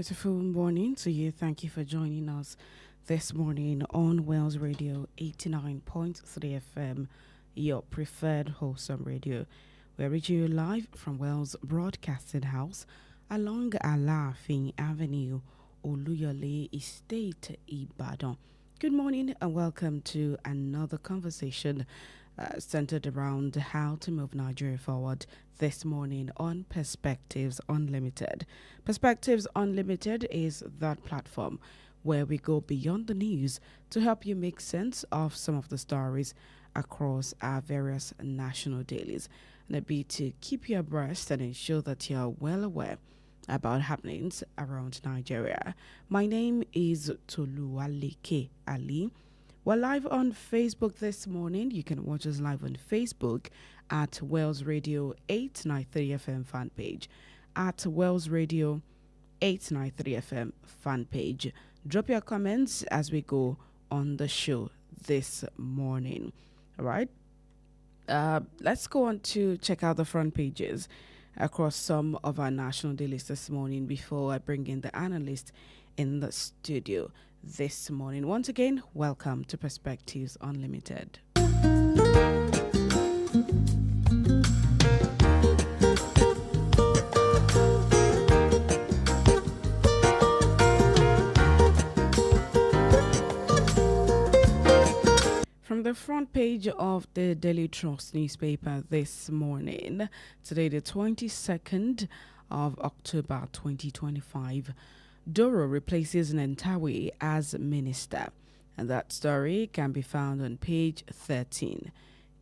beautiful morning to you. Thank you for joining us this morning on Wells Radio 89.3 FM, your preferred wholesome radio. We're reaching you live from Wells Broadcasting House along Alafin Avenue, Oluyole Estate, Ibadan. Good morning and welcome to another conversation centered around how to move Nigeria forward this morning on Perspectives Unlimited. Perspectives Unlimited is that platform where we go beyond the news to help you make sense of some of the stories across our various national dailies, and a bit to keep you abreast and ensure that you're well aware about happenings around Nigeria. My name is Toluwaleke Alli. We're live on Facebook this morning. You can watch us live on Facebook at Wells Radio 893 FM fan page. At Wells Radio 893 FM fan page. Drop your comments as we go on the show this morning. All right. Let's go on to check out the front pages across some of our national dailies this morning before I bring in the analyst in the studio this morning. Once again, welcome to Perspectives Unlimited. From the front page of the Daily Trust newspaper this morning, today the 22nd of October 2025, Doro replaces Nentawe as minister, and that story can be found on page 13.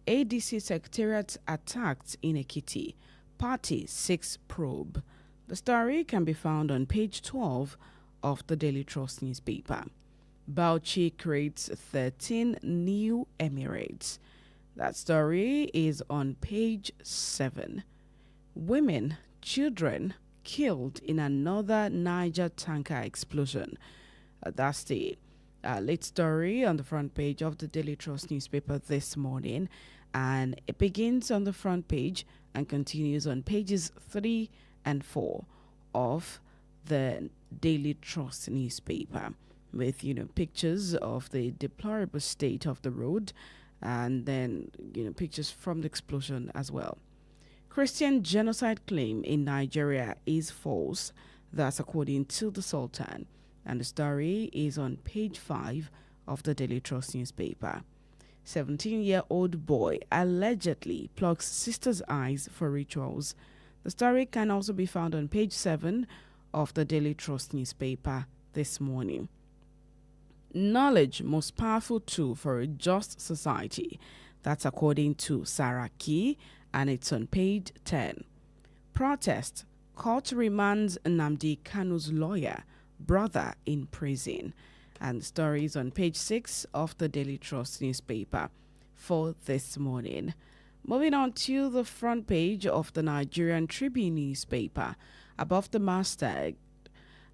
ADC Secretariat attacked in Ekiti, Party 6 probe. The story can be found on page 12 of the Daily Trust newspaper. Bauchi creates 13 new emirates. That story is on page 7. Women, children killed in another Niger tanker explosion. That's the late story on the front page of the Daily Trust newspaper this morning, and it begins on the front page and continues on pages 3 and 4 of the Daily Trust newspaper, with pictures of the deplorable state of the road, and then pictures from the explosion as well. Christian genocide claim in Nigeria is false. That's according to the Sultan. And the story is on page 5 of the Daily Trust newspaper. 17-year-old boy allegedly plucks sister's eyes for rituals. The story can also be found on page 7 of the Daily Trust newspaper this morning. Knowledge, most powerful tool for a just society. That's according to Saraki, and it's on page 10. Protest. Court remands Nnamdi Kanu's lawyer, brother in prison. And stories on page 6 of the Daily Trust newspaper for this morning. Moving on to the front page of the Nigerian Tribune newspaper. Above the masthead,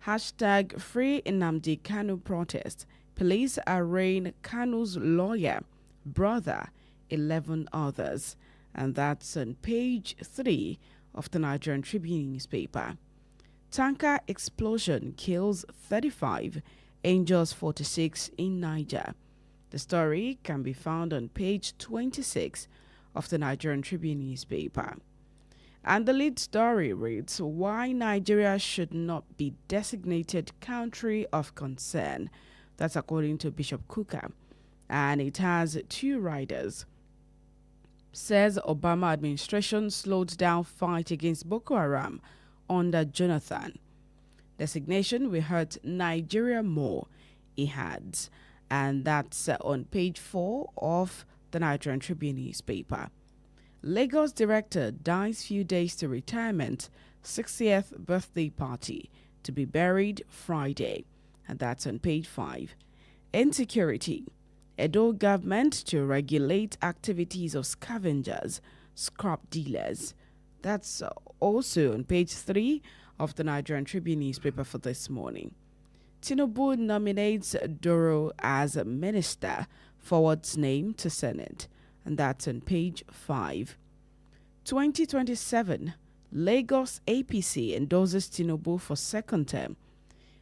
hashtag Free Nnamdi Kanu protest. Police arraign Kanu's lawyer, brother, 11 others. And that's on page 3 of the Nigerian Tribune newspaper. Tanker explosion kills 35, injures 46 in Niger. The story can be found on page 26 of the Nigerian Tribune newspaper. And the lead story reads, Why Nigeria should not be designated country of concern. That's according to Bishop Kuka. And it has 2 riders. Says Obama administration slowed down fight against Boko Haram under Jonathan. Designation will hurt Nigeria more, he adds. And that's on page 4 of the Nigerian Tribune newspaper. Lagos director dies few days to retirement, 60th birthday party to be buried Friday. And that's on page 5. Insecurity. Edo government to regulate activities of scavengers, scrap dealers. That's also on page 3 of the Nigerian Tribune newspaper for this morning. Tinubu nominates Doro as minister, forwards name to Senate. And that's on page 5. 2027, Lagos APC endorses Tinubu for second term.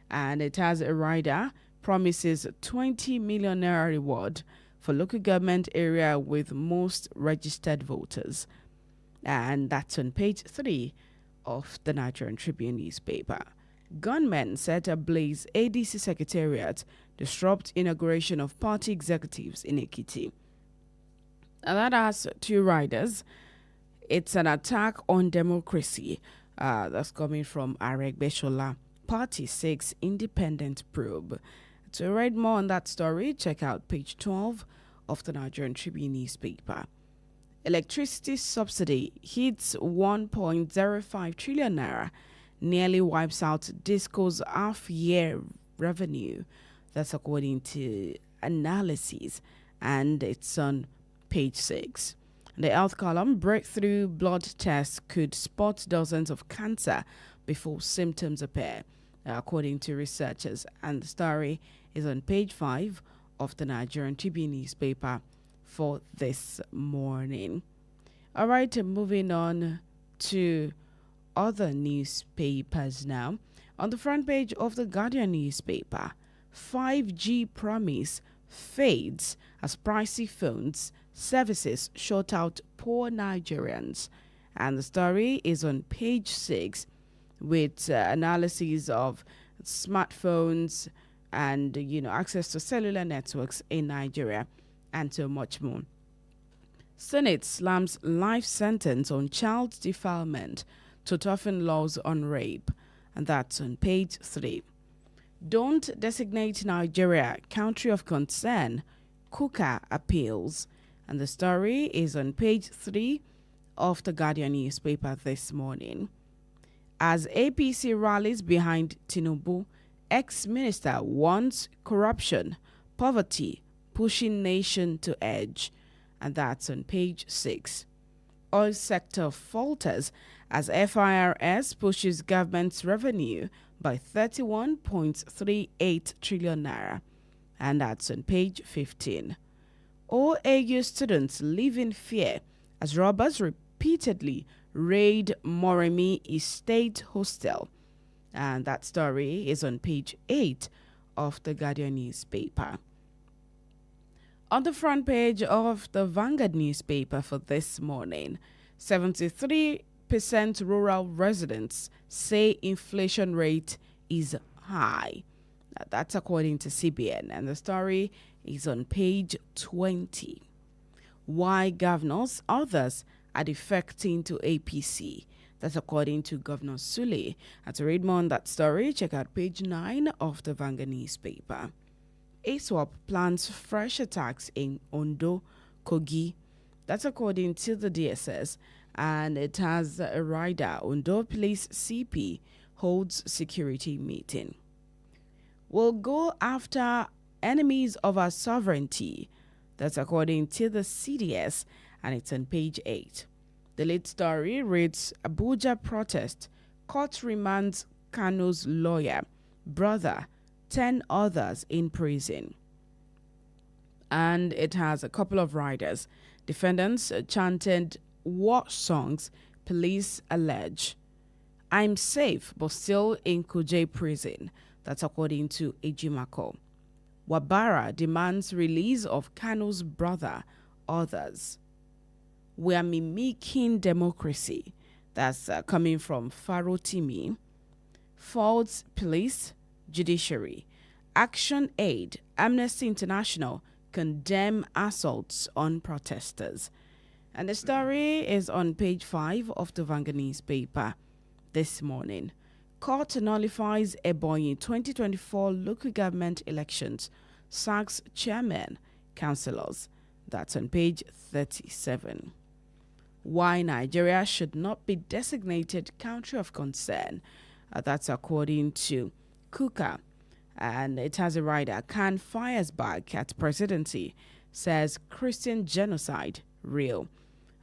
And it has a rider promises 20 million naira reward for local government area with most registered voters. And that's on page 3 of the Nigerian Tribune newspaper. Gunmen set ablaze ADC Secretariat, disrupt inauguration of party executives in Ekiti. And that has two riders. It's an attack on democracy. That's coming from Arek Beshola. Party 6 independent probe. To read more on that story, check out page 12 of the Nigerian Tribune newspaper. Electricity subsidy hits 1.05 trillion naira, nearly wipes out Disco's half-year revenue. That's according to analysis, and it's on page 6. The health column, breakthrough blood tests could spot dozens of cancer before symptoms appear, according to researchers. And the story is on page 5 of the Nigerian Tribune newspaper for this morning. All right, moving on to other newspapers now. On the front page of the Guardian newspaper, 5G promise fades as pricey phones services shut out poor Nigerians. And the story is on page 6 with analysis of smartphones and access to cellular networks in Nigeria and so much more. Senate slams life sentence on child defilement to toughen laws on rape, and that's on page 3. Don't designate Nigeria country of concern, Kuka appeals, and the story is on page 3 of the Guardian newspaper this morning. As APC rallies behind Tinubu, ex-minister warns corruption, poverty, pushing nation to edge, and that's on page 6. Oil sector falters as FIRS pushes government's revenue by 31.38 trillion naira, and that's on page 15. OAU students live in fear as robbers repeatedly raid Moremi Estate Hostel, and that story is on page 8 of the Guardian newspaper. On the front page of the Vanguard newspaper for this morning, 73% rural residents say inflation rate is high. That's according to CBN, and the story is on page 20. Why governors, others are defecting to APC. That's according to Governor Sule. And to read more on that story, check out page 9 of the Vanguard newspaper. ASWAP plans fresh attacks in Ondo, Kogi. That's according to the DSS. And it has a rider. Ondo Police CP holds security meeting. We'll go after enemies of our sovereignty. That's according to the CDS, and it's on page 8. The lead story reads, Abuja protest, court remands Kano's lawyer, brother, 10 others in prison. And it has a couple of riders. Defendants chanted war songs, police allege. I'm safe, but still in Kuje prison. That's according to Ejimako. Wabara demands release of Kano's brother, others. We are mimicking democracy. That's coming from Farotimi. Faults police, judiciary. Action Aid, Amnesty International condemn assaults on protesters. And the story is on page 5 of the Vanguard newspaper this morning. Court nullifies Ebonyi 2024 local government elections, sacks chairman, councillors. That's on page 37. Why Nigeria should not be designated country of concern. That's according to Kuka. And it has a rider. Khan fires back at presidency, says Christian genocide real.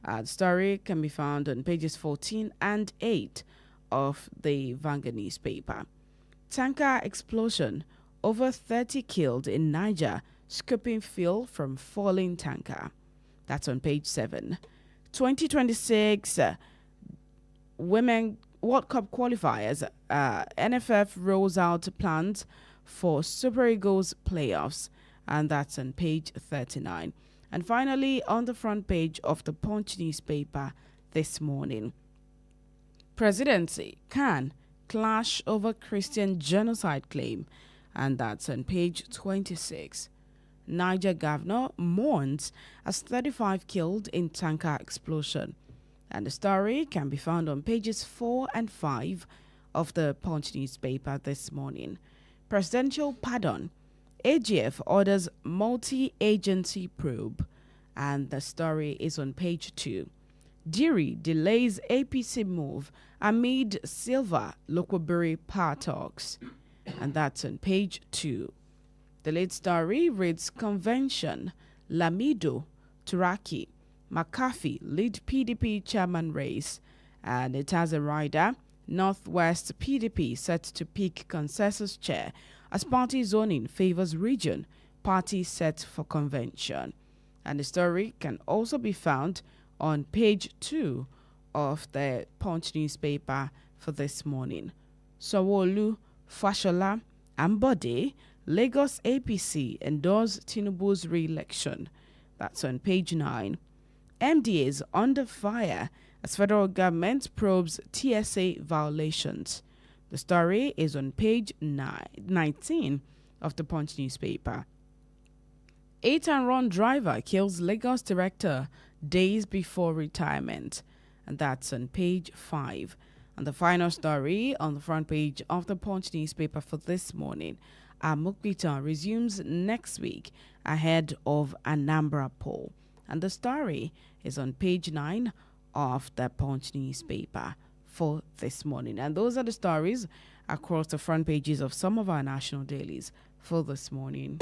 The story can be found on pages 14 and 8 of the Vanguard newspaper. Tanker explosion, over 30 killed in Niger, scooping fuel from falling tanker. That's on page 7. 2026 women World Cup qualifiers, NFF rolls out plans for Super Eagles playoffs, and that's on page 39. And finally, on the front page of the Punch newspaper this morning, presidency can clash over Christian genocide claim, and that's on page 26. Niger governor mourns as 35 killed in tanker explosion. And the story can be found on pages 4 and 5 of the Punch newspaper this morning. Presidential pardon. AGF orders multi-agency probe. And the story is on page 2. Diri delays APC move amid Silva Lokwabiri power talks. And that's on page 2. The lead story reads Convention, Lamido, Turaki, McCarthy lead PDP chairman race, and it has a rider, Northwest PDP set to pick consensus chair as party zoning favors region, party set for convention. And the story can also be found on page 2 of the Punch newspaper for this morning. Sowolu, Fashola, and Bode, Lagos APC endorse Tinubu's re-election. That's on page 9. MDAs under fire as federal government probes TSA violations. The story is on page 19 of the Punch newspaper. 8-and-run driver kills Lagos director days before retirement. And that's on page 5. And the final story on the front page of the Punch newspaper for this morning. Mukbita resumes next week ahead of Anambra poll. And the story is on page 9 of the Punch newspaper for this morning. And those are the stories across the front pages of some of our national dailies for this morning.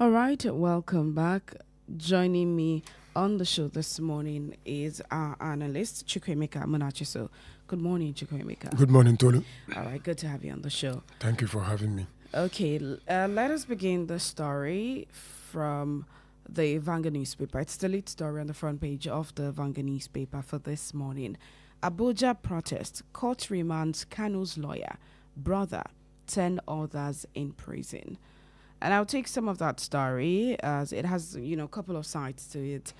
All right, welcome back. Joining me on the show this morning is our analyst, Chukwemeka Munachiso. Good morning, Chukwemeka. Good morning, Tolu. All right, good to have you on the show. Thank you for having me. Okay, let us begin the story from the Vanguard newspaper. It's the lead story on the front page of the Vanguard newspaper for this morning. Abuja protest, court remands Kanu's lawyer, brother, 10 others in prison. And I'll take some of that story as it has, a couple of sides to it.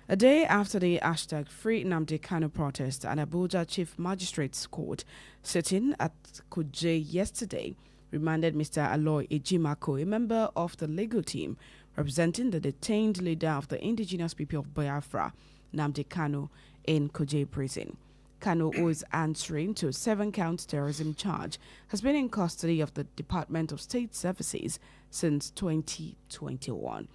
A day after the hashtag Free Nnamdi Kanu protest, an Abuja Chief Magistrates Court sitting at Kuje yesterday remanded Mr. Aloy Ejimako, a member of the legal team representing the detained leader of the indigenous people of Biafra, Nnamdi Kanu, in Kuje prison. Kanu, who is answering to a 7-count terrorism charge, has been in custody of the Department of State Services since 2021.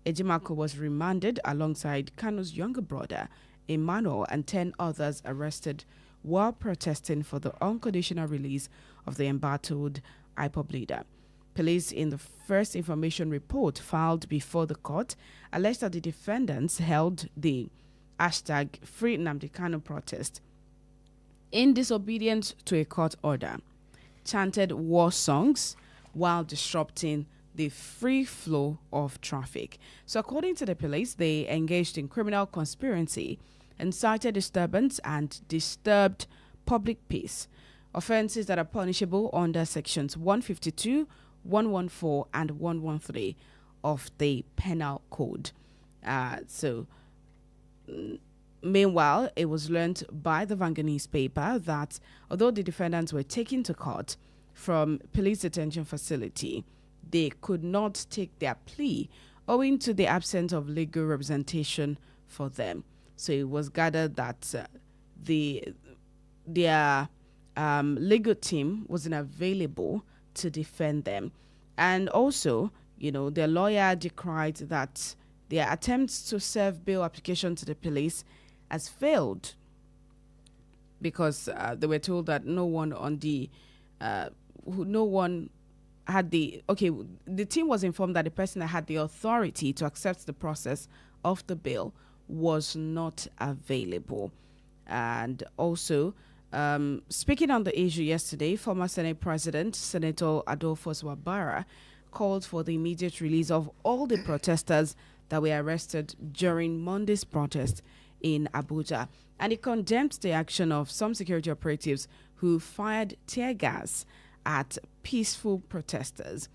Ejimako was remanded alongside Kanu's younger brother, Emmanuel, and 10 others arrested while protesting for the unconditional release of the embattled IPOB leader. Police, in the first information report filed before the court, alleged that the defendants held the hashtag Free Nnamdi Kanu protest in disobedience to a court order, chanted war songs while disrupting the free flow of traffic. So according to the police, they engaged in criminal conspiracy, incited disturbance, and disturbed public peace, offenses that are punishable under sections 152, 114, and 113 of the Penal Code. Meanwhile, it was learned by the Vanguard newspaper that although the defendants were taken to court from police detention facility, they could not take their plea owing to the absence of legal representation for them. So it was gathered that their legal team wasn't available to defend them. And also, their lawyer decried that their attempts to serve bail application to the police has failed because they were told that the team was informed that the person that had the authority to accept the process of the bill was not available. And also, speaking on the issue yesterday, former Senate President Senator Adolfo Wabara called for the immediate release of all the protesters that were arrested during Monday's protest in Abuja. And he condemned the action of some security operatives who fired tear gas at peaceful protesters.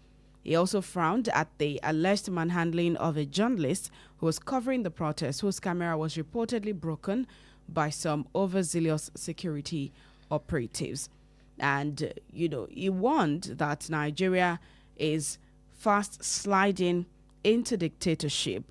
He also frowned at the alleged manhandling of a journalist who was covering the protest, whose camera was reportedly broken by some overzealous security operatives. And, he warned that Nigeria is fast sliding into dictatorship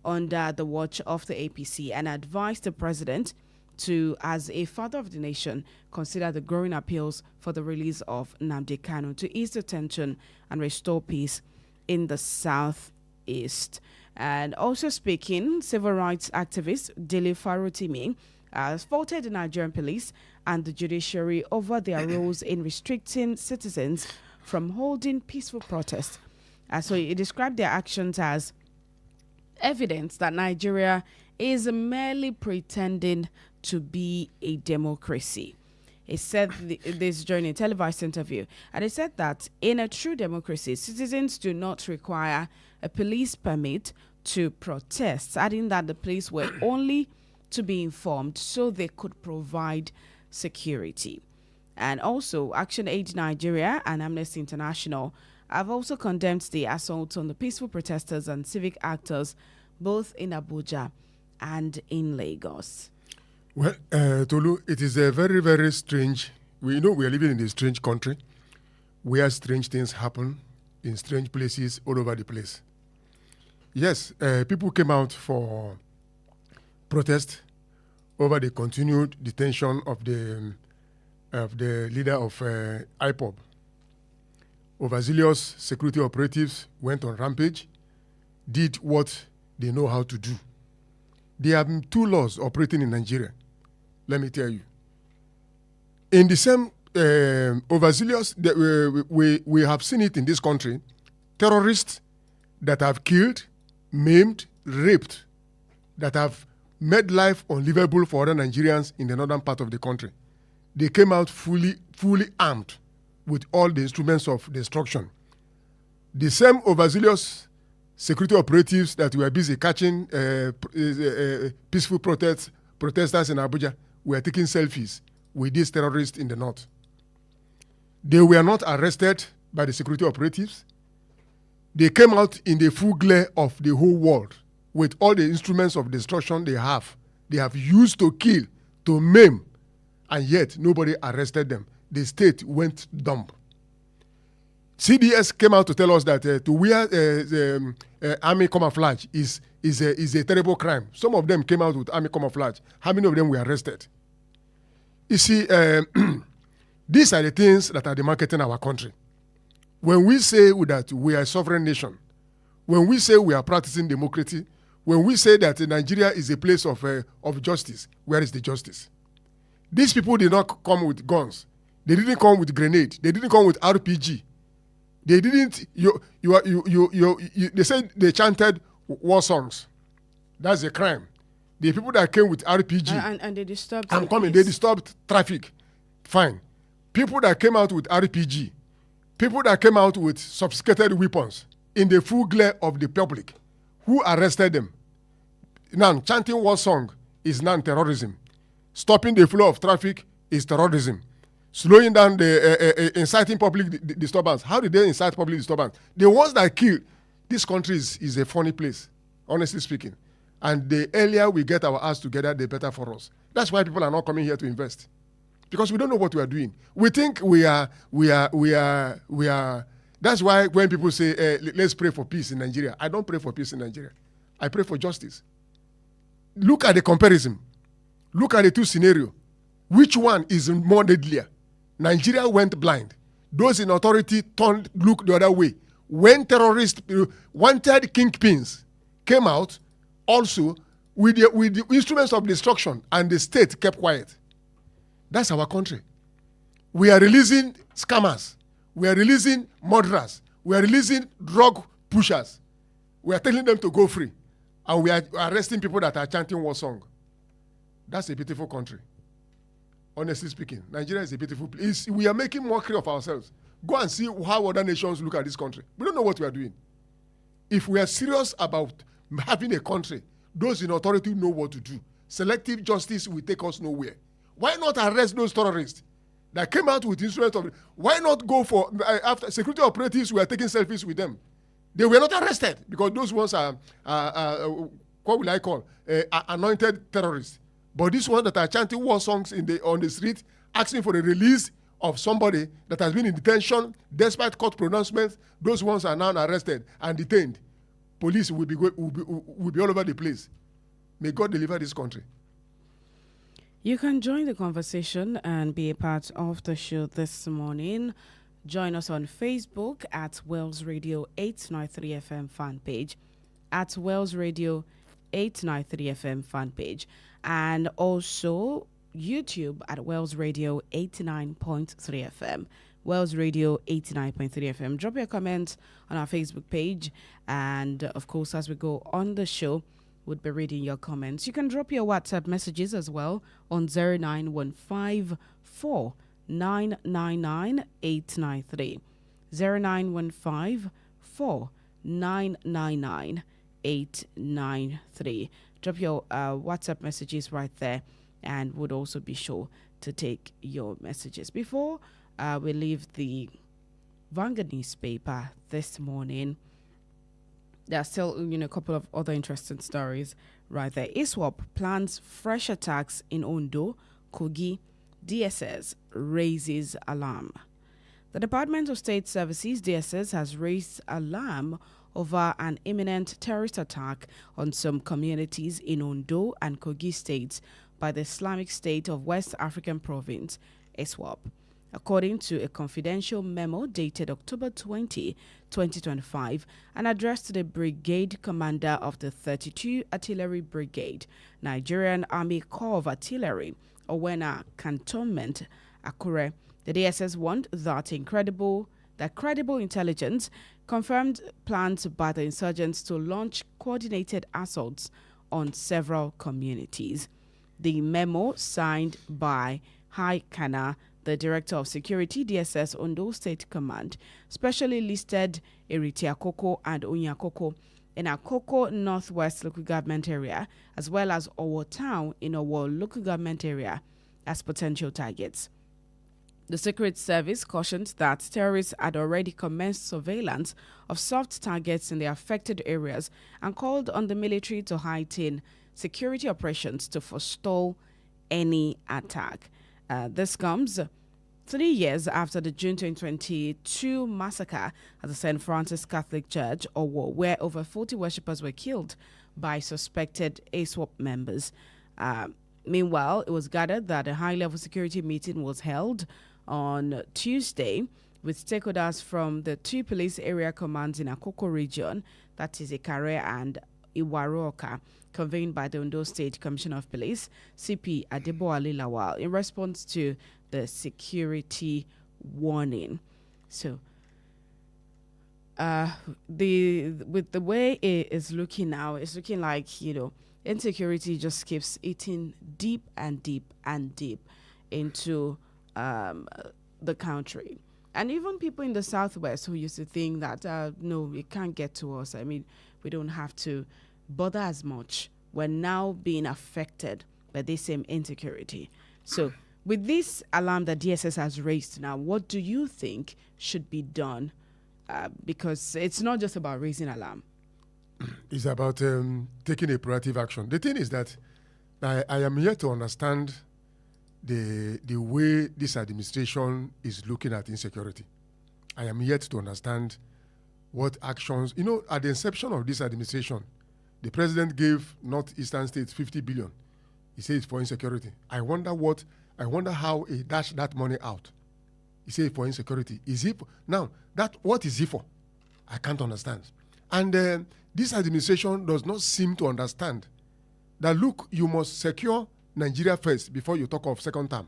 under the watch of the APC, and advised the president to, as a father of the nation, consider the growing appeals for the release of Nnamdi Kanu to ease the tension and restore peace in the southeast. And also speaking, civil rights activist Dele Farotimi has faulted the Nigerian police and the judiciary over their roles in restricting citizens from holding peaceful protests. So he described their actions as evidence that Nigeria is merely pretending to be a democracy. He said this during a televised interview, and he said that in a true democracy, citizens do not require a police permit to protest, adding that the police were only to be informed so they could provide security. And also, Action Aid Nigeria and Amnesty International have also condemned the assault on the peaceful protesters and civic actors, both in Abuja and in Lagos. Well, Tolu, it is a very, very strange. We are living in a strange country where strange things happen in strange places all over the place. Yes, people came out for protest over the continued detention of the leader of IPOB. Overzealous security operatives went on rampage, did what they know how to do. There have been two laws operating in Nigeria, let me tell you. In the same overzealous, we have seen it in this country, terrorists that have killed, maimed, raped, that have made life unlivable for other Nigerians in the northern part of the country. They came out fully armed with all the instruments of destruction. The same overzealous security operatives that were busy catching peaceful protesters in Abuja were taking selfies with these terrorists in the north. They were not arrested by the security operatives. They came out in the full glare of the whole world with all the instruments of destruction they have. They have used to kill, to maim, and yet nobody arrested them. The state went dumb. CDS came out to tell us that to wear army camouflage is a terrible crime. Some of them came out with army camouflage. How many of them were arrested? You see, these are the things that are demarcating our country. When we say that we are a sovereign nation, when we say we are practicing democracy, when we say that Nigeria is a place of justice, where is the justice? These people did not come with guns. They didn't come with grenade. They didn't come with RPG. They didn't. They said they chanted war songs. That's a crime. The people that came with RPG and they disturbed. I'm coming. They disturbed traffic. Fine. People that came out with RPG, people that came out with sophisticated weapons in the full glare of the public, who arrested them? Now, chanting war song is non-terrorism. Stopping the flow of traffic is terrorism. Slowing down the inciting public disturbance. How did they incite public disturbance? The ones that kill, this country is a funny place, honestly speaking. And the earlier we get our ass together, the better for us. That's why people are not coming here to invest. Because we don't know what we are doing. We think we are. That's why when people say, let's pray for peace in Nigeria, I don't pray for peace in Nigeria. I pray for justice. Look at the comparison. Look at the two scenarios. Which one is more deadlier? Nigeria went blind. Those in authority looked the other way. When terrorists, wanted kingpins came out, also with the instruments of destruction, and the state kept quiet. That's our country. We are releasing scammers. We are releasing murderers. We are releasing drug pushers. We are telling them to go free. And we are arresting people that are chanting war song. That's a beautiful country. Honestly speaking, Nigeria is a beautiful place. We are making mockery of ourselves. Go and see how other nations look at this country. We don't know what we are doing. If we are serious about having a country, those in authority know what to do. Selective justice will take us nowhere. Why not arrest those terrorists that came out with instruments of... Why not go for... after security operatives, we are taking selfies with them. They were not arrested because those ones are what will I call? Anointed terrorists. But these ones that are chanting war songs on the street, asking for the release of somebody that has been in detention, despite court pronouncements, those ones are now arrested and detained. Police will be all over the place. May God deliver this country. You can join the conversation and be a part of the show this morning. Join us on Facebook at Wells Radio 893 FM fan page, at Wells Radio 893 FM fan page, and also YouTube at Wells Radio 89.3 FM. Wells Radio 89.3 FM. Drop your comments on our Facebook page, and of course, as we go on the show, we'll be reading your comments. You can drop your WhatsApp messages as well on 0915 999 893. 0915 999 893. Drop your WhatsApp messages right there, and would also be sure to take your messages. Before we leave the Vanguard newspaper this morning, there are still a couple of other interesting stories right there. ISWAP plans fresh attacks in Ondo, Kogi. DSS raises alarm. The Department of State Services, DSS, has raised alarm over an imminent terrorist attack on some communities in Ondo and Kogi states by the Islamic State of West African Province, ISWAP. According to a confidential memo dated October 20, 2025, and addressed to the brigade commander of the 32 Artillery Brigade, Nigerian Army Corps of Artillery, Owena Cantonment, Akure, the DSS warned that credible intelligence confirmed plans by the insurgents to launch coordinated assaults on several communities. The memo, signed by High Kana, the Director of Security, DSS Ondo State Command, specially listed Eritiakoko and Onyakoko in Akoko Northwest Local Government Area, as well as Owo Town in Owo Local Government Area, as potential targets. The Secret Service cautioned that terrorists had already commenced surveillance of soft targets in the affected areas and called on the military to heighten security operations to forestall any attack. This comes 3 years after the June 2022 massacre at the St. Francis Catholic Church, Owo, where over 40 worshippers were killed by suspected ISWAP members. Meanwhile, it was gathered that a high-level security meeting was held on Tuesday with stakeholders from the two police area commands in Akoko region, that is Ikare and Iwaroka, convened by the Ondo State Commissioner of Police, CP Adeboale Lawal, in response to the security warning. So, with the way it is looking now, it's looking like, insecurity just keeps eating deep and deep and deep into the country. And even people in the Southwest who used to think that, no, it can't get to us. I mean, we don't have to bother as much. We're now being affected by this same insecurity. So with this alarm that DSS has raised now, what do you think should be done? Because it's not just about raising alarm. It's about taking a proactive action. The thing is that I am here to understand the way this administration is looking at insecurity. I am yet to understand what actions, at the inception of this administration, the president gave northeastern states 50 billion. He said it's for insecurity. I wonder how he dashed that money out. He said for insecurity. What is it for? I can't understand. And this administration does not seem to understand that, look, you must secure Nigeria first before you talk of second term.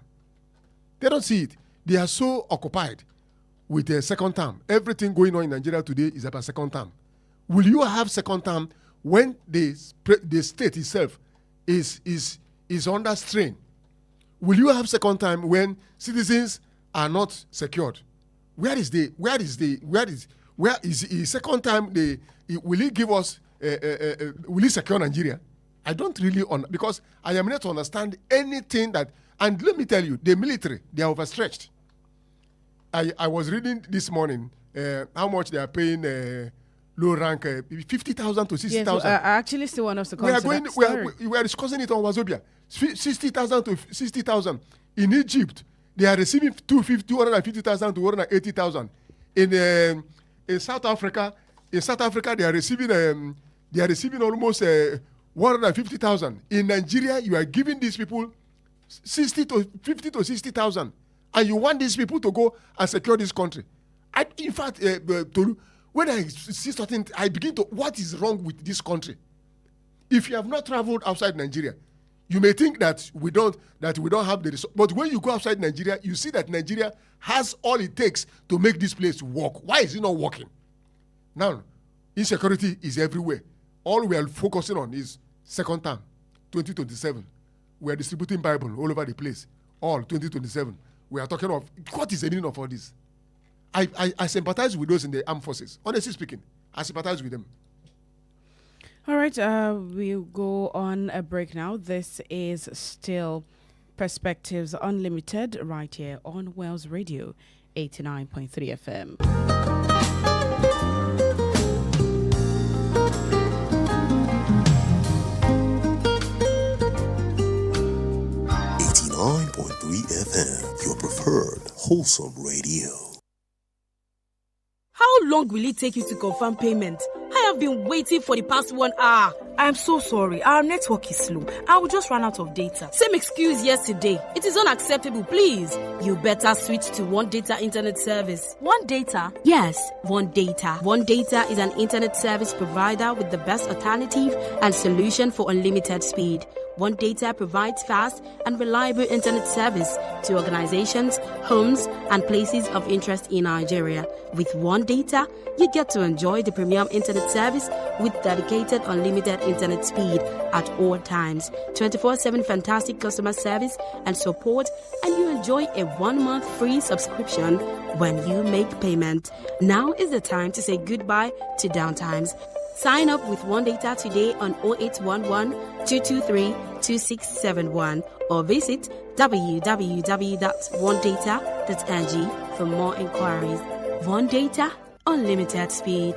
They don't see it. They are so occupied with the second term. Everything going on in Nigeria today is about second term. Will you have second term when the state itself is under strain? Will you have second time when citizens are not secured? Where is second time? Will he give us? Will he secure Nigeria? I don't really because I am not to understand anything that. And let me tell you, the military, they are overstretched. I was reading this morning how much they are paying low rank 50,000 to 60,000. Yes, I actually still want us to come to that story. We are discussing it on Wazobia. 60,000 to 60,000 in Egypt. They are receiving 250,000 to 180,000. In South Africa, they are receiving almost 150,000. In Nigeria, you are giving these people 50 to 60,000, and you want these people to go and secure this country. In fact, Tolu, when I see something, I begin to, what is wrong with this country? If you have not traveled outside Nigeria, you may think that we don't have the resource. But when you go outside Nigeria, you see that Nigeria has all it takes to make this place work. Why is it not working? Now, insecurity is everywhere. All we are focusing on is second term, 2027. We are distributing Bible all over the place. All 2027. We are talking of, what is the meaning of all this? I sympathize with those in the armed forces. Honestly speaking, I sympathize with them. All right, we'll go on a break now. This is still Perspectives Unlimited right here on Wells Radio 89.3 FM. 89.3 FM, your preferred wholesome radio. How long will it take you to confirm payment? I have been waiting for the past 1 hour. I'm so sorry. Our network is slow. I will just run out of data. Same excuse yesterday. It is unacceptable, please. You better switch to One Data Internet Service. One Data? Yes, One Data. One Data is an internet service provider with the best alternative and solution for unlimited speed. One Data provides fast and reliable internet service to organizations, homes, and places of interest in Nigeria. With One Data, you get to enjoy the premium internet service with dedicated unlimited internet speed at all times, 24/7 fantastic customer service and support, and you enjoy a 1-month free subscription when you make payment. Now is the time to say goodbye to downtimes. Sign up with One Data today on 0811 223 2671 or visit www.onedata.ng for more inquiries. One Data, unlimited speed.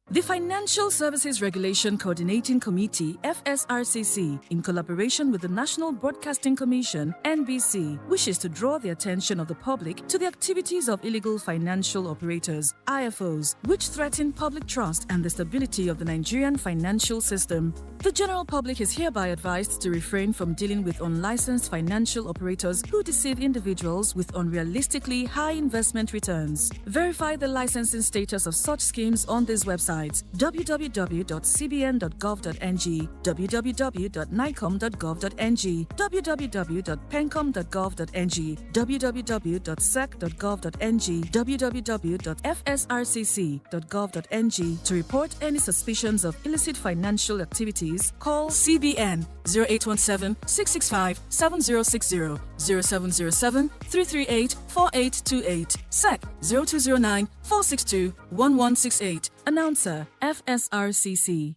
The Financial Services Regulation Coordinating Committee, FSRCC, in collaboration with the National Broadcasting Commission, NBC, wishes to draw the attention of the public to the activities of illegal financial operators, IFOs, which threaten public trust and the stability of the Nigerian financial system. The general public is hereby advised to refrain from dealing with unlicensed financial operators who deceive individuals with unrealistically high investment returns. Verify the licensing status of such schemes on these websites: www.cbn.gov.ng, www.nicom.gov.ng, www.pencom.gov.ng, www.sec.gov.ng, www.fsrcc.gov.ng. To report any suspicions of illicit financial activities, call CBN 0817-665-7060, 0707-338-4828, SEC 0209-462-1168. Announcer, FSRCC.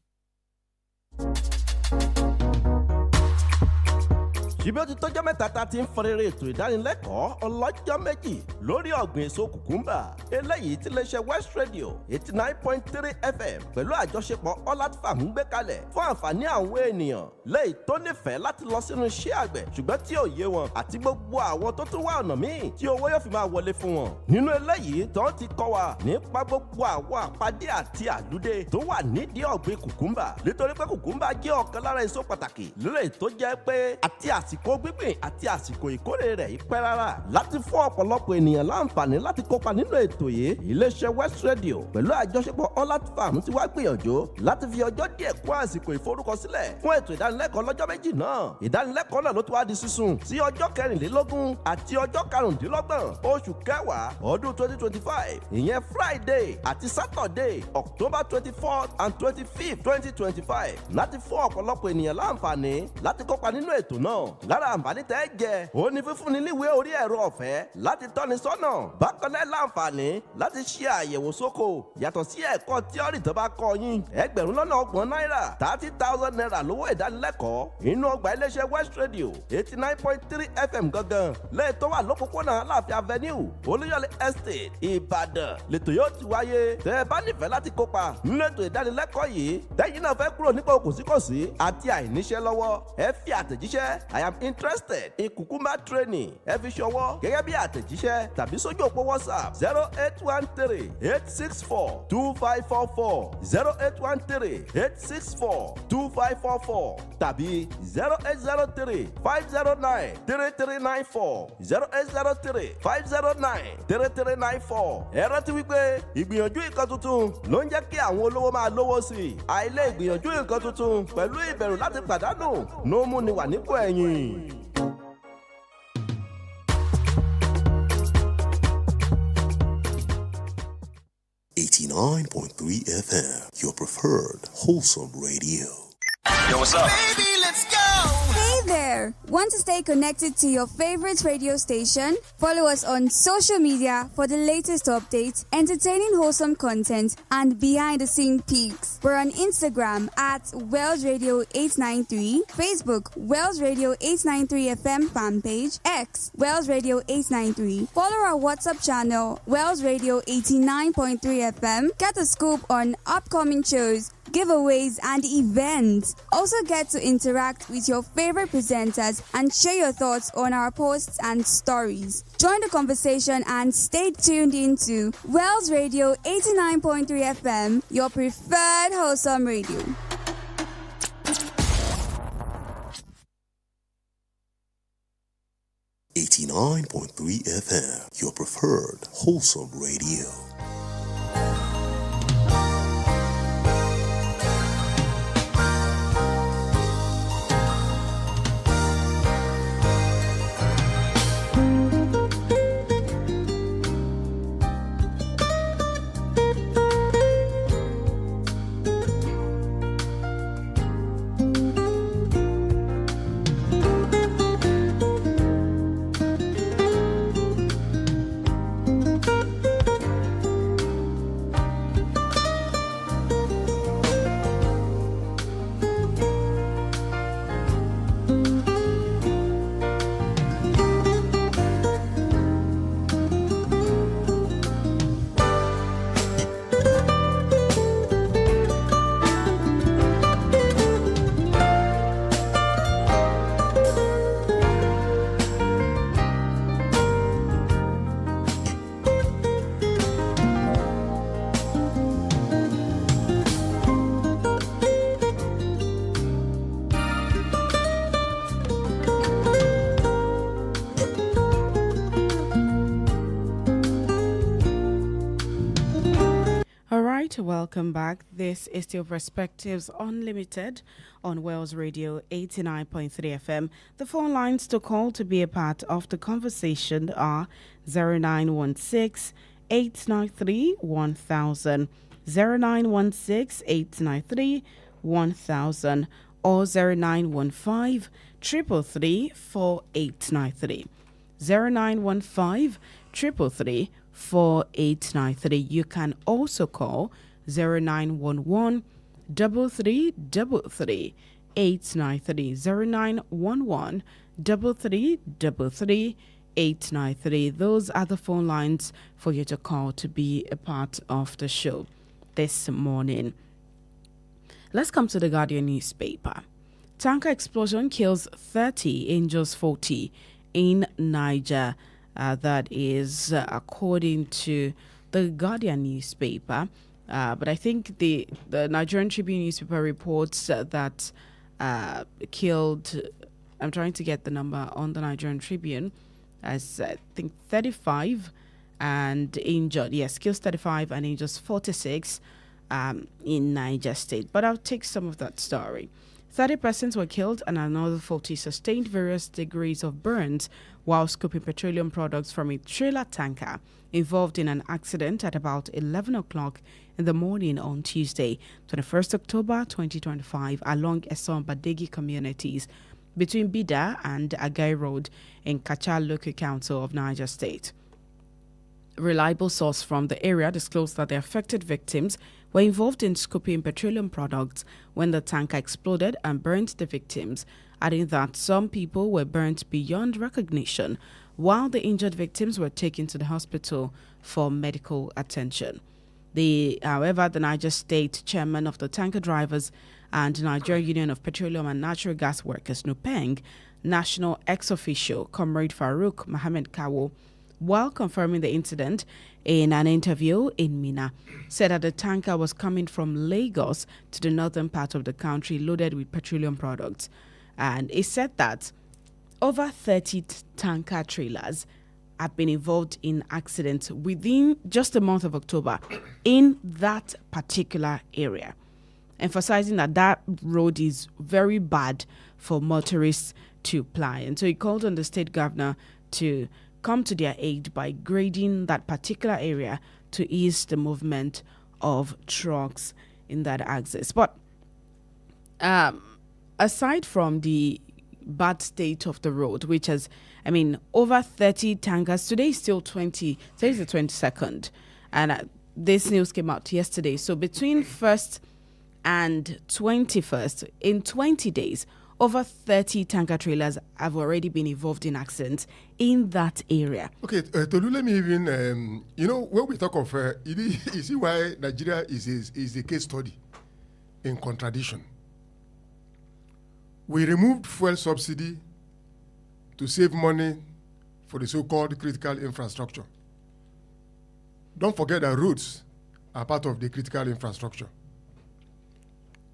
ṣùgbọ́n ó ti tọ́jọ́ mẹ́ta tá a ti ń fọrẹ́rẹ́ ètò ìdánilẹ́kọ̀ọ́ ọlọ́jọ́ méjì lórí ọ̀gbìn èso kùkúmbà eléyìí tí iléeṣẹ́ West Radio 89.3 FM pẹ̀lú àjọṣepọ̀ Olatfarm ń gbé kalẹ̀ fún àǹfààní àwọn ènìyàn léyìí tó nífẹ̀ẹ́ láti lọ sínú iṣẹ́ àgbẹ̀ ṣùgbọ́n tí ò yé wọn àti gbogbo àwọn tó tún wá ọ̀nà míì tí owó yóò fi máa wọlé fún wọn. Nínú eléyìí tó ti kọ́ wa nípa gbogbo àwọn àpàdé àti àlùdé tó wà nídìí ọ̀gbìn kùkúmbà nítorí pé kùkúmbà jẹ́ ọ̀kan lára èso pàtàkì lélẹ̀ tó jẹ́ pé àti àsìkò gbígbìn àti àsìkò ìkórè rẹ̀ ìpẹ́ rárá. Láti fún ọ̀pọ̀lọpọ̀ ènìyàn láǹfààní láti kópa nínú ètò yìí, iléeṣẹ́ West Radio pẹ̀lú àjọṣepọ̀ Olatfarm ti wá gbìyànjú láti fi ọjọ́ díẹ̀ kún àsìkò ìforúkọsílẹ̀ fún ètò ìdánilẹ́kọ̀ọ́ lọ́jọ́ méjì náà. Ìdánilẹ́kọ̀ọ́ náà ló ti wá di sísún sí ọjọ́ 24 àti ọjọ́ 25 oṣù kẹwàá ọdún 2025, ìyẹn Friday àti Saturday October 24 and 25, 2025, láti fún ọ̀pọ̀lọpọ̀ ènìyàn láǹfààní láti kópa nínú ètò náà. Lára àǹfààní tẹ́ jẹ ó ní fífúnni níwèé orí ẹ̀rọ ọ̀fẹ́ láti tọ́ni sọ́nà. Bákan náà láǹfààní láti ṣe àyẹ̀wò sóko yàtọ̀ sí ẹ̀kọ́ tíọ́rì tó bá kọ́ yín. Ẹgbẹ̀rún lọ́nà ọgbọ̀n náírà 30,000 naira lówó ìdánilẹ́kọ̀ọ́ inú ọgbà iléeṣẹ́ West Radio 89.3 FM gangan lẹ́yìn tó wà lópòpónà Aláàfin Avenue Olúyọ̀lé Estate Ìbàdàn lẹ́tọ̀ yóò ti wáyé. Tẹ́ ẹ bá nífẹ̀ẹ́ láti kópa nínú ètò ìdánilẹ́kọ̀ọ́ yìí tẹ́yìn náà fẹ́ kúrò nípa kòsíkòsí àti àìníṣẹ́ lọ́wọ́ ẹ fi àtẹ̀jíṣẹ́ I am interested in cucumber training ẹ fi ṣọwọ́ gẹ́gẹ́ bí àtẹ̀jíṣẹ́ tàbí sójú òpó WhatsApp 0813-864-2544 0813-864-2544 tàbí 0803-509-3394 0803-509-3394. Ẹ rántí wípé ìgbìyànjú nǹkan tuntun ló ń jẹ́ kí àwọn olówó máa lówó sí i. Àìlè ìgbìyànjú nǹkan tuntun pẹ̀lú ìbẹ̀rù láti pàdánù ló mú ni wà nípò ẹ̀yìn. .3 FM, your preferred wholesome radio. Yo, what's up? Baby, let's go! Hey there! Want to stay connected to your favorite radio station? Follow us on social media for the latest updates, entertaining wholesome content, and behind-the-scene peaks. We're on Instagram at Wells Radio 893, Facebook Wells Radio 893 FM fan page, X Wells Radio 893. Follow our WhatsApp channel Wells Radio 89.3 FM. Get a scoop on upcoming shows, giveaways, and events. Also get to interact with your favorite presenters and share your thoughts on our posts and stories. Join the conversation and stay tuned into Wells Radio 89.3 FM, your preferred wholesome radio. .3 FM, your preferred wholesome radio. right, welcome back. This is still Perspectives Unlimited on Wales Radio 89.3 FM. The phone lines to call to be a part of the conversation are 0916 893 1000, 0916 893 1000, or 0915 333 4893. 0915 333 4893. You can also call 0911 3333 893, 0911 3333 893. Those are the phone lines for you to call to be a part of the show this morning. Let's come to the Guardian newspaper. Tanker explosion kills 30, injures 40 in Niger. That is according to the Guardian newspaper. But I think the Nigerian Tribune newspaper reports that killed, I'm trying to get the number on the Nigerian Tribune, as I think 35 and injured. Yes, kills 35 and injures 46 in Niger State. But I'll take some of that story. 30 persons were killed and another 40 sustained various degrees of burns while scooping petroleum products from a trailer tanker involved in an accident at about 11 o'clock in the morning on Tuesday, 21st October 2025, along Eson Badegi communities between Bida and Agai Road in Kachal Local Council of Niger State. A reliable source from the area disclosed that the affected victims were involved in scooping petroleum products when the tanker exploded and burned the victims, adding that some people were burnt beyond recognition, while the injured victims were taken to the hospital for medical attention. However, the Niger State chairman of the tanker drivers and Nigeria Union of Petroleum and Natural Gas Workers, NUPENG, national ex-official Comrade Farouk Mohammed Kawo, while confirming the incident in an interview in Mina, said that the tanker was coming from Lagos to the northern part of the country loaded with petroleum products. And he said that over 30 tanker trailers have been involved in accidents within just the month of October in that particular area, emphasizing that road is very bad for motorists to ply. And so he called on the state governor to come to their aid by grading that particular area to ease the movement of trucks in that axis. But aside from the bad state of the road, which has, over 30 tankers, today is still 20, today is the 22nd, and this news came out yesterday. So between 1st and 21st, in 20 days, over 30 tanker trailers have already been involved in accidents in that area. Okay, Tolu, let me even, when we talk of, you see why Nigeria is a case study in contradiction. We removed fuel subsidy to save money for the so-called critical infrastructure. Don't forget that roads are part of the critical infrastructure.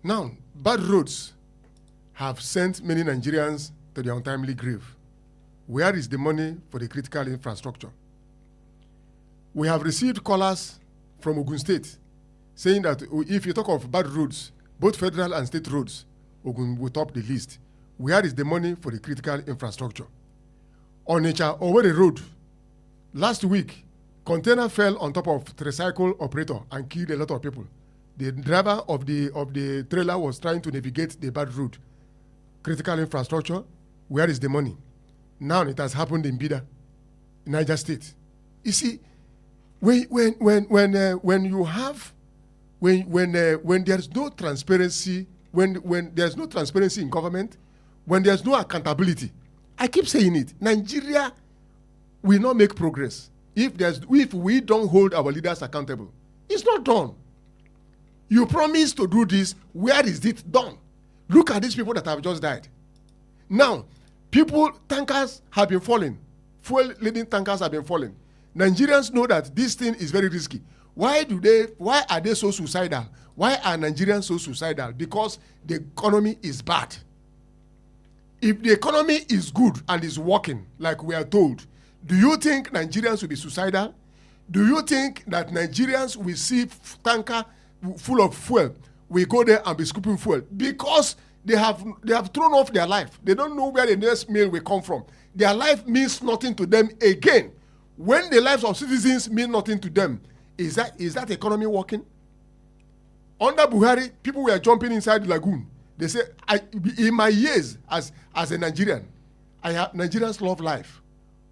Now, bad roads have sent many Nigerians to their untimely grave. Where is the money for the critical infrastructure? We have received callers from Ogun State saying that if you talk of bad roads, both federal and state roads, Ogun will top the list. Where is the money for the critical infrastructure? On Owerri Road, last week, container fell on top of tricycle operator and killed a lot of people. The driver of the trailer was trying to navigate the bad road. Critical infrastructure, where is the money? Now it has happened in Bida, Niger State. You see, when there's no transparency, when there's no transparency in government, when there's no accountability, I keep saying it, Nigeria will not make progress if we don't hold our leaders accountable. It's not done. You promised to do this, where is it done? Look at these people that have just died. Now, tankers have been falling. Fuel-laden tankers have been falling. Nigerians know that this thing is very risky. Why are they so suicidal? Why are Nigerians so suicidal? Because the economy is bad. If the economy is good and is working, like we are told, do you think Nigerians will be suicidal? Do you think that Nigerians will see tanker full of fuel, we go there and be scooping fuel because they have thrown off their life. They don't know where the next meal will come from. Their life means nothing to them again. When the lives of citizens mean nothing to them, is that economy working? Under Buhari, people were jumping inside the lagoon. They say, in my years as a Nigerian, Nigerians love life.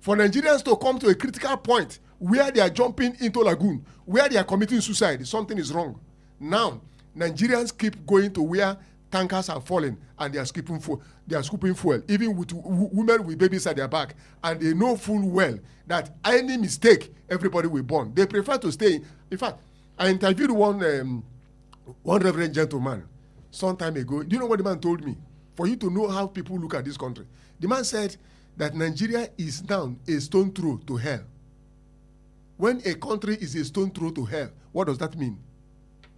For Nigerians to come to a critical point where they are jumping into lagoon, where they are committing suicide, something is wrong. Now, Nigerians keep going to where tankers are falling and they are scooping fuel, even with women with babies at their back, and they know full well that any mistake, everybody will burn. They prefer to stay. In fact, I interviewed one reverend gentleman some time ago. Do you know what the man told me? For you to know how people look at this country. The man said that Nigeria is now a stone throw to hell. When a country is a stone throw to hell, what does that mean?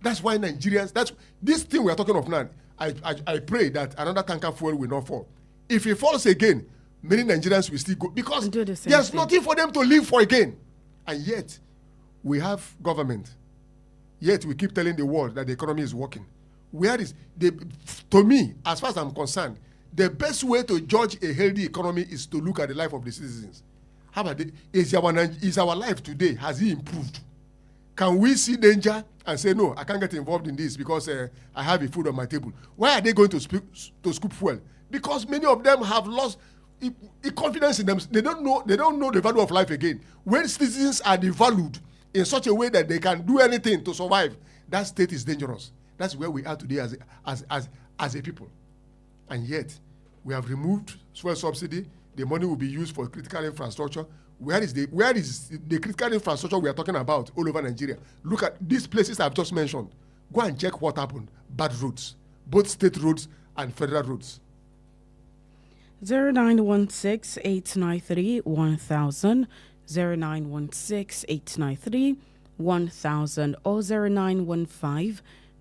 That's why Nigerians, that's this thing we are talking of now. I pray that another tanker fuel will not fall. If it falls again, many Nigerians will still go because there's nothing for them to live for again. And yet, we have government. Yet we keep telling the world that the economy is working. To me, as far as I'm concerned, the best way to judge a healthy economy is to look at the life of the citizens. How about is our life today, has it improved? Can we see danger and say, no, I can't get involved in this because I have a food on my table? Why are they going to scoop fuel? Because many of them have lost confidence in them. They don't know the value of life again. When citizens are devalued in such a way that they can do anything to survive, that state is dangerous. That's where we are today as a people. And yet, we have removed fuel subsidy. The money will be used for critical infrastructure. Where is the critical infrastructure we are talking about all over Nigeria? Look at these places I've just mentioned. Go and check what happened. Bad roads, both state roads and federal roads. 0916-893-1000, 0916-893-1000, or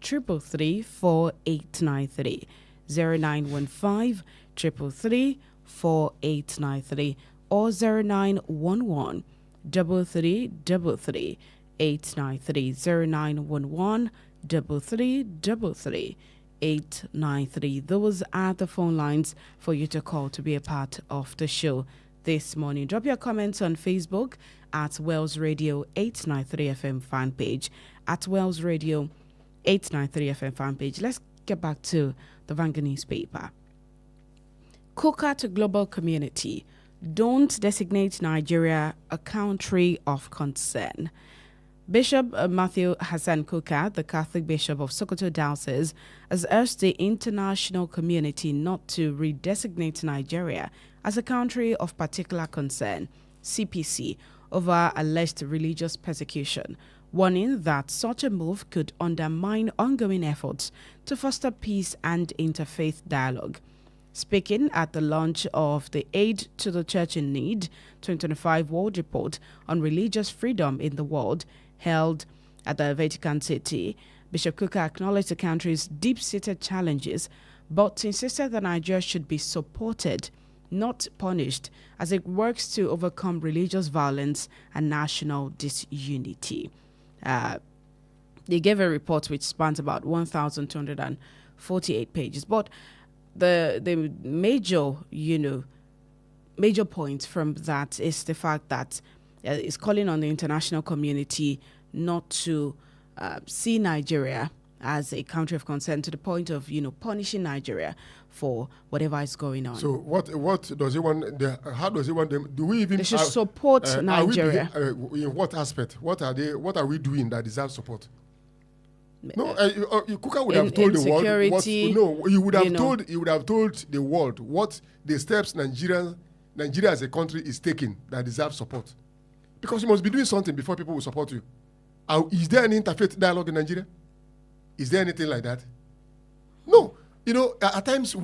0915-333-4893, 0915-333-4893, or 0911 3333 893, 0911 3333 893. Those are the phone lines for you to call to be a part of the show this morning. Drop your comments on Facebook at Wells Radio 893 FM fan page, at Wells Radio 893 FM fan page. Let's get back to the Vanguard newspaper. Coca to global community. Don't designate Nigeria a country of concern. Bishop Matthew Hassan Kuka, the Catholic Bishop of Sokoto Diocese, has urged the international community not to redesignate Nigeria as a country of particular concern, CPC, over alleged religious persecution, warning that such a move could undermine ongoing efforts to foster peace and interfaith dialogue. Speaking at the launch of the Aid to the Church in Need 2025 World Report on Religious Freedom in the World, held at the Vatican City, Bishop Kuka acknowledged the country's deep-seated challenges, but insisted that Nigeria should be supported, not punished, as it works to overcome religious violence and national disunity. They gave a report which spans about 1,248 pages, but the major point from that is the fact that it's calling on the international community not to see Nigeria as a country of concern to the point of punishing Nigeria for whatever is going on. So what does he want? How does he want them? Do we even? They should support Nigeria. In what aspect? What are we doing that deserves support? No, Kuka would have told the world what. No, he would have told the world what the steps Nigeria as a country is taking that deserves support, because you must be doing something before people will support you. Is there any interfaith dialogue in Nigeria? Is there anything like that? No. At times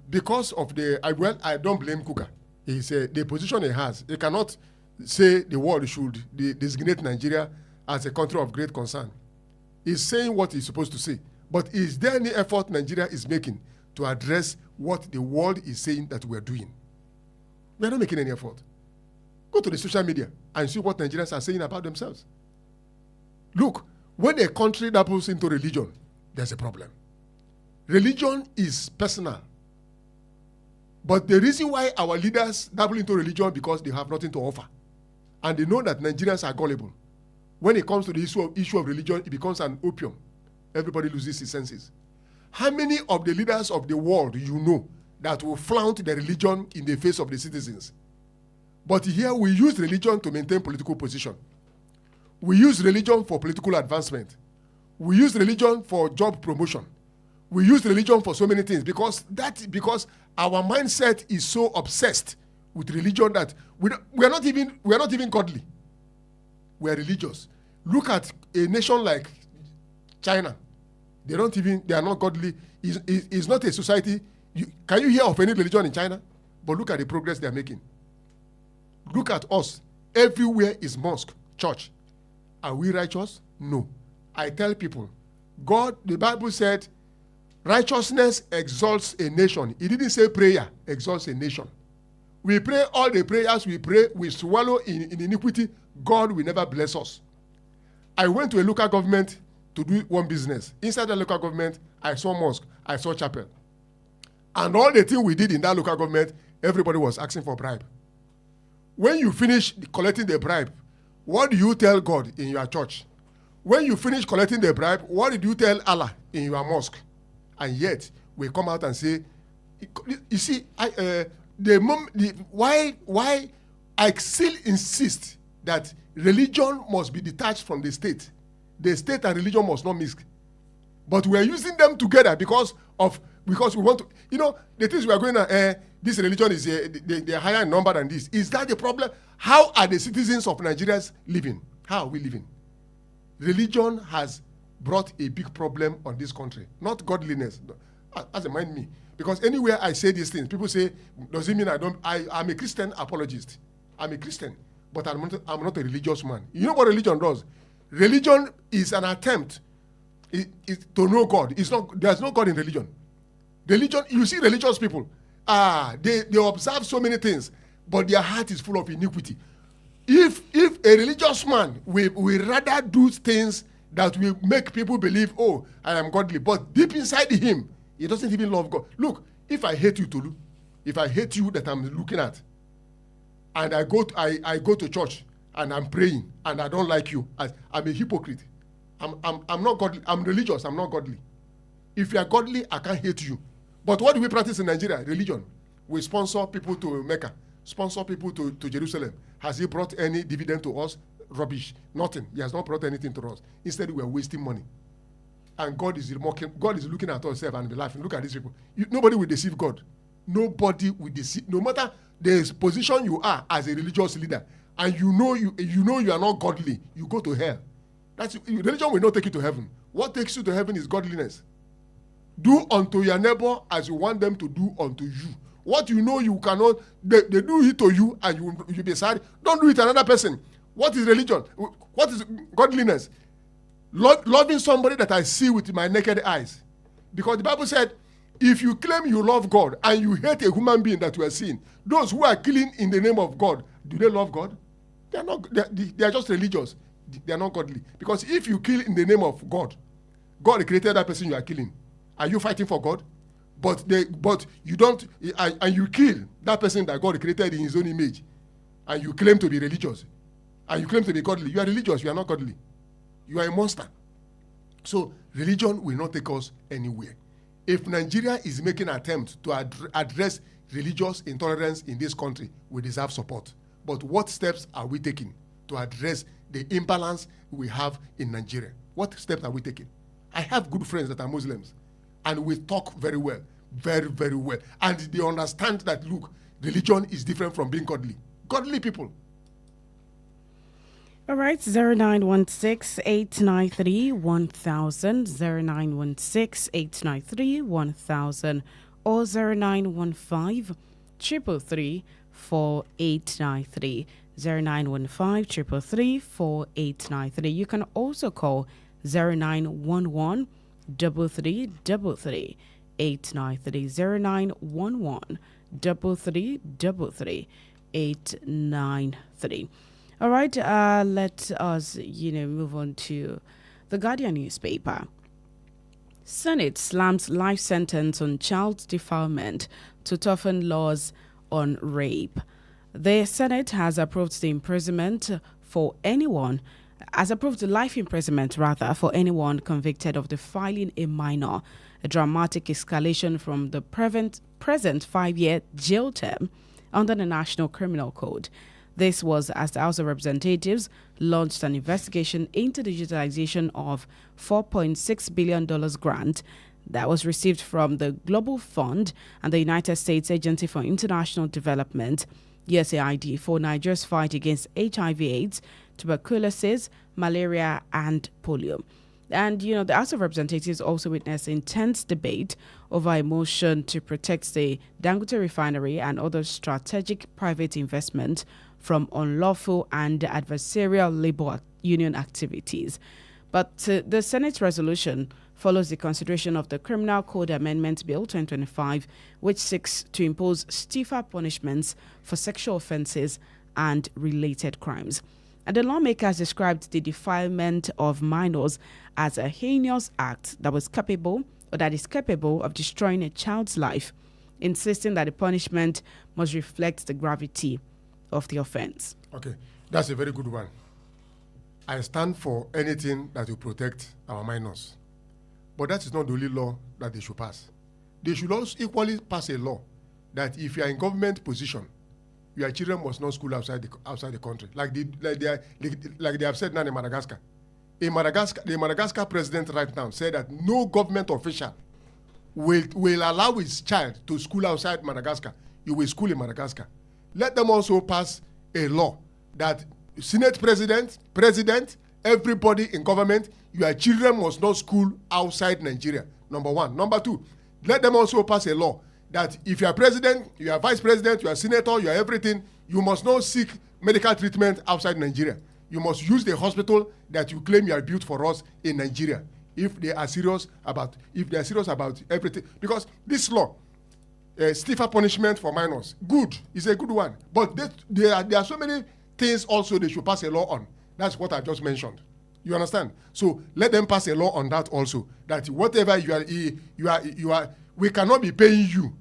because of I don't blame Kuka. It's the position he has. He cannot say the world should designate Nigeria as a country of great concern. He's saying what he's supposed to say. But is there any effort Nigeria is making to address what the world is saying that we're doing? We're not making any effort. Go to the social media and see what Nigerians are saying about themselves. Look, When a country dabbles into religion, there's a problem. Religion is personal. But the reason why our leaders dabble into religion because they have nothing to offer. And they know that Nigerians are gullible. When it comes to the issue of religion, it becomes an opium. Everybody loses his senses. How many of the leaders of the world you know that will flaunt the religion in the face of the citizens? But here we use religion to maintain political position. We use religion for political advancement. We use religion for job promotion. We use religion for so many things because our mindset is so obsessed with religion that we are not even godly. We are religious. Look at a nation like China. They are not godly. It's not a society. Can you hear of any religion in China? But look at the progress they are making. Look at us. Everywhere is mosque, church. Are we righteous? No. I tell people, the Bible said, righteousness exalts a nation. It didn't say prayer exalts a nation. We pray all the prayers we pray, we swallow in iniquity. God will never bless us. I went to a local government to do one business. Inside the local government, I saw mosque, I saw chapel. And all the things we did in that local government, everybody was asking for bribe. When you finish collecting the bribe, what do you tell God in your church? When you finish collecting the bribe, what did you tell Allah in your mosque? And yet, we come out and say, you see, why I still insist that religion must be detached from the state. The state and religion must not mix. But we are using them together because we want to, the things we are going to, this religion is they're higher in number than this. Is that the problem? How are the citizens of Nigeria living? How are we living? Religion has brought a big problem on this country, not godliness. As mind me, because anywhere I say these things, people say, does it mean I'm a Christian apologist? I'm a Christian, but I'm not a religious man. You know what religion does? Religion is an attempt to know God. There's no God in religion. Religion, you see religious people, they observe so many things, but their heart is full of iniquity. If a religious man will rather do things that will make people believe, oh, I am godly, but deep inside him, he doesn't even love God. Look, if I hate you, Tolu, if I hate you that I'm looking at, and I go to church and I'm praying and I don't like you, I'm a hypocrite. I'm not godly. I'm religious. I'm not godly. If you are godly, I can't hate you. But what do we practice in Nigeria? Religion. We sponsor people to Mecca, sponsor people to Jerusalem. Has he brought any dividend to us? Rubbish. Nothing. He has not brought anything to us. Instead, we are wasting money. And God is looking at us and be laughing. Look at these people. Nobody will deceive God. Nobody will deceive. No matter the position you are as a religious leader, and you know you are not godly, you go to hell. Religion will not take you to heaven. What takes you to heaven is godliness. Do unto your neighbor as you want them to do unto you. What you know you cannot, they do it to you and you be sad. Don't do it to another person. What is religion? What is godliness? Loving somebody that I see with my naked eyes. Because the Bible said, if you claim you love God and you hate a human being that you are seeing, those who are killing in the name of God, do they love God? They are not. They are just religious. They are not godly. Because if you kill in the name of God, God created that person you are killing. Are you fighting for God? But you don't, and you kill that person that God created in his own image, and you claim to be religious, and you claim to be godly. You are religious, you are not godly. You are a monster. So religion will not take us anywhere. If Nigeria is making an attempt to address religious intolerance in this country, we deserve support. But what steps are we taking to address the imbalance we have in Nigeria? What steps are we taking? I have good friends that are Muslims, and we talk very well, very, very well. And they understand that, look, religion is different from being godly. Godly people. All right, 0916-893-1000, 0916-893-1000, or 0915-333-4893, 0915-333-4893. You can also call 0911 3333 893, 0911 3333 893. All right, let us, move on to The Guardian newspaper. Senate slams life sentence on child defilement to toughen laws on rape. The Senate has approved the imprisonment for anyone, has approved life imprisonment rather for anyone convicted of defiling a minor, a dramatic escalation from the present 5-year jail term under the National Criminal Code. This was as the House of Representatives launched an investigation into the utilization of $4.6 billion grant that was received from the Global Fund and the United States Agency for International Development, USAID, for Nigeria's fight against HIV/AIDS, tuberculosis, malaria, and polio. And, the House of Representatives also witnessed intense debate over a motion to protect the Dangote refinery and other strategic private investment from unlawful and adversarial labor union activities. But the Senate's resolution follows the consideration of the Criminal Code Amendment Bill 2025, which seeks to impose stiffer punishments for sexual offenses and related crimes. And the lawmakers described the defilement of minors as a heinous act that is capable of destroying a child's life, insisting that the punishment must reflect the gravity of the offense. Okay, that's a very good one. I stand for anything that will protect our minors. But that is not the only law that they should pass. They should also equally pass a law that if you are in government position, your children must not school outside the country, like they have said now in Madagascar. The Madagascar president right now said that no government official will allow his child to school outside Madagascar. You will school in Madagascar. Let them also pass a law that Senate president, everybody in government, your children must not school outside Nigeria. Number one. Number two, let them also pass a law that if you are president, you are vice president, you are senator, you are everything, you must not seek medical treatment outside Nigeria. You must use the hospital that you claim you are built for us in Nigeria if they are serious about everything. Because this law, stiffer punishment for minors, good, is a good one. But there are so many things also they should pass a law on. That's what I just mentioned. You understand? So let them pass a law on that also. That whatever you are, we cannot be paying you,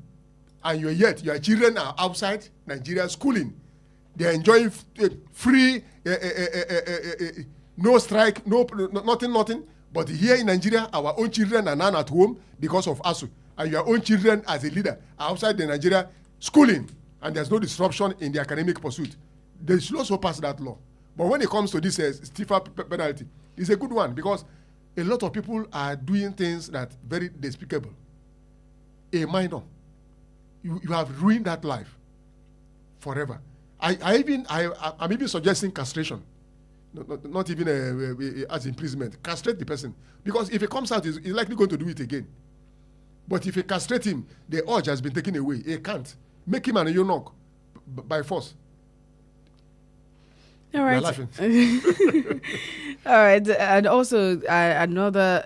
and yet your children are outside Nigeria schooling. They are enjoying free, no strike, nothing. But here in Nigeria, our own children are now at home because of ASU. And your own children as a leader are outside the Nigeria schooling, and there's no disruption in the academic pursuit. They should also pass that law. But when it comes to this stiffer penalty, it's a good one because a lot of people are doing things that very despicable. A minor, you have ruined that life forever. I'm even suggesting castration, not even as imprisonment. Castrate the person, because if he comes out, he's likely going to do it again. But if you castrate him, the urge has been taken away. He can't make him an eunuch by force. All right. All right. And also another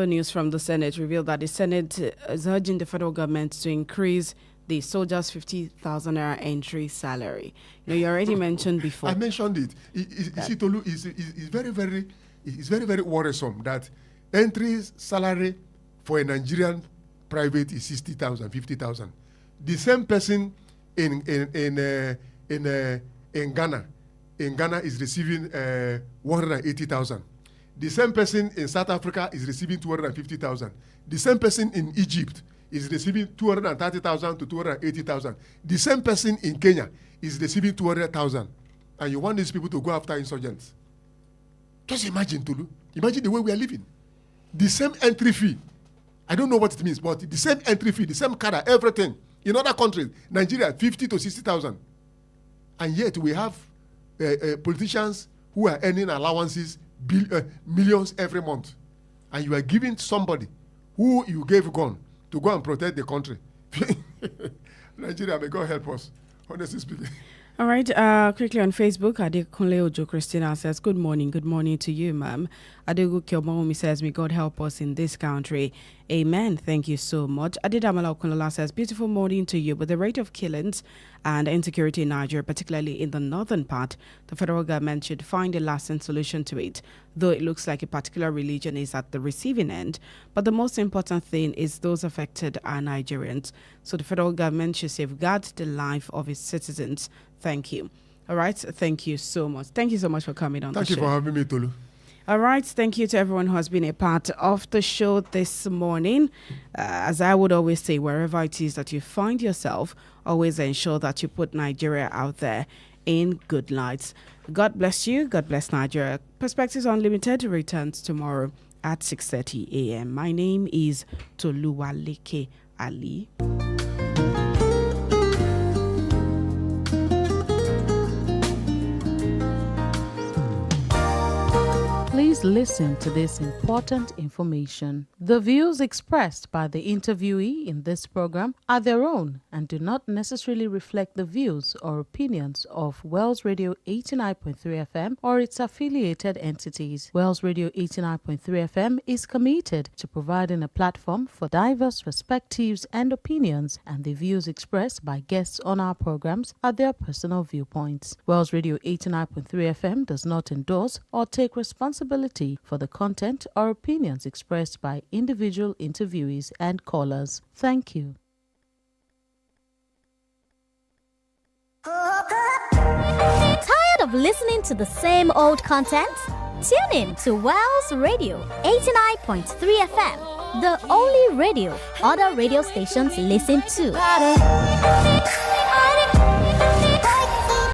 news from the Senate revealed that the Senate is urging the federal government to increase the soldiers' 50,000 naira entry salary. You already mentioned before. I mentioned it. Tolu, is very, very worrisome that entry salary for a Nigerian private is 60,000, 50,000. The same person in Ghana is receiving 180,000. The same person in South Africa is receiving 250,000. The same person in Egypt is receiving 230,000 to 280,000. The same person in Kenya is receiving 200,000. And you want these people to go after insurgents. Just imagine, Tolu. Imagine the way we are living. The same entry fee. I don't know what it means, but the same entry fee, the same cadre, everything. In other countries, Nigeria, 50 to 60,000. And yet we have politicians who are earning allowances, millions every month. And you are giving somebody who you gave gun to go and protect the country. Nigeria, may God help us, honestly speaking. All right, quickly on Facebook, Adekunle Ojo Christina says, good morning to you, ma'am. Adegu Kyomomi says, may God help us in this country. Amen. Thank you so much. Adidamala Okunola says, beautiful morning to you. With the rate of killings and insecurity in Nigeria, particularly in the northern part, the federal government should find a lasting solution to it, though it looks like a particular religion is at the receiving end. But the most important thing is those affected are Nigerians. So the federal government should safeguard the life of its citizens. Thank you. All right. Thank you so much. Thank you so much for coming on the show. Thank you for having me, Tolu. All right. Thank you to everyone who has been a part of the show this morning. As I would always say, wherever it is that you find yourself, always ensure that you put Nigeria out there in good lights. God bless you. God bless Nigeria. Perspectives Unlimited returns tomorrow at 6:30 a.m. My name is Toluwaleke Alli. Please listen to this important information. The views expressed by the interviewee in this program are their own and do not necessarily reflect the views or opinions of Wells Radio 89.3 FM or its affiliated entities. Wells Radio 89.3 FM is committed to providing a platform for diverse perspectives and opinions, and the views expressed by guests on our programs are their personal viewpoints. Wells Radio 89.3 FM does not endorse or take responsibility for the content or opinions expressed by individual interviewees and callers. Thank you. Tired of listening to the same old content? Tune in to Wells Radio 89.3 FM, the only radio other radio stations listen to.